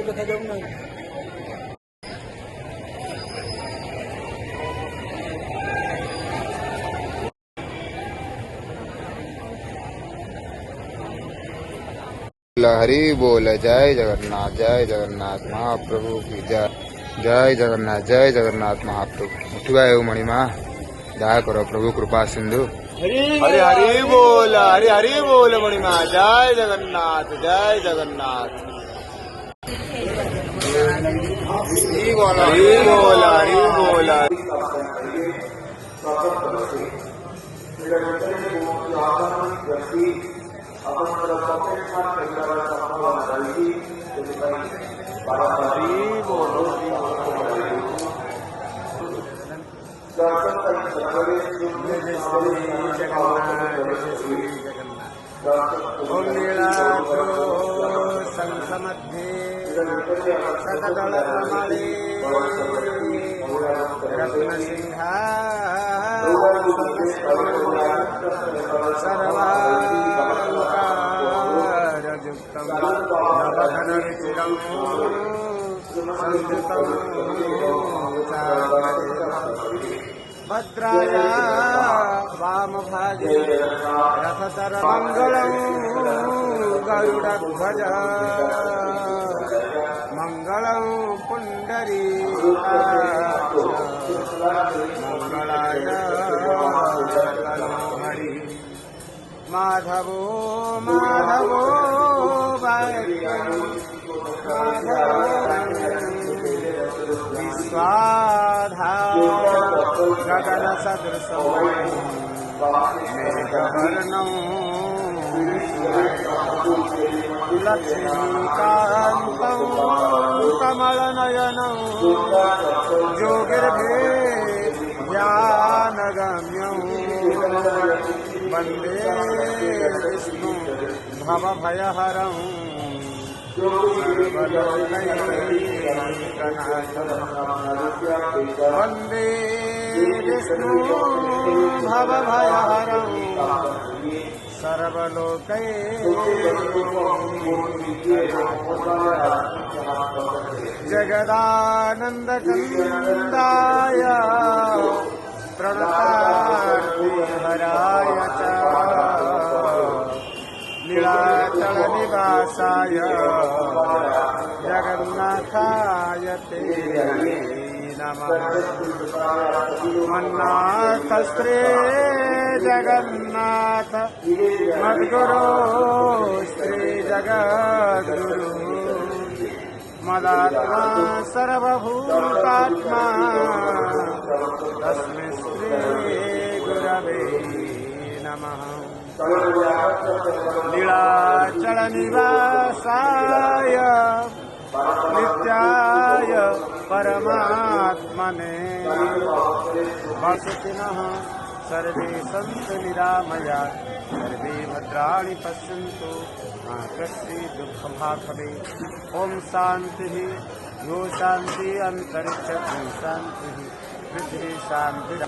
कथा जाऊँ ना। हरि बोल। जय जगन्नाथ महाप्रभु की जय। जय जगन्नाथ महाप्रभु। उठवा मणिमा दया करो प्रभु कृपा सिंधु। हरि हरि बोल मणिमा। जय जगन्नाथ जय जगन्नाथ। हरि बोल हरि बोल। ओम नीलाद्रो संसमध्ये शतदलकमले सर्वालंकारयुक्तं नवघनरुचिरं संयुतं भद्राय वामभागे रथतरमङ्गलं गरुडध्वज मङ्गलं पुण्डरीकाक्ष मङ्गलाय हरि माधवो माधवो विश्वाधार गगन सदृशं मेघवर्णं लक्ष्मीकान्तं कमलनयनं योगिर्भेद्यानगम्यं वन्दे विष्णु भवभयहरं वन्दे विष्णु भवभयहरं जगदानन्दकन्दाय प्रणतार्तिहराय च नीलाचलनिवासाय जगन्नाथाय ते नमः। मन्नाथस्त्रे जगन्नाथ मद्गुरो श्री जगद्गुरु मदात्मा सर्वभूतात्मा तस्मै श्री गुरवे नमः। नीलाचलनिवासाय नित्याय परमात्मने वसतिनः सर्वे सन्तु निरामया सर्वे भद्राणि पश्यन्तु मा कश्चित् दुःखभाग् भवेत्। ओम शान्तिः यो शान्ति अन्तरिक्षं शान्तिः पृथ्वी शान्तिः।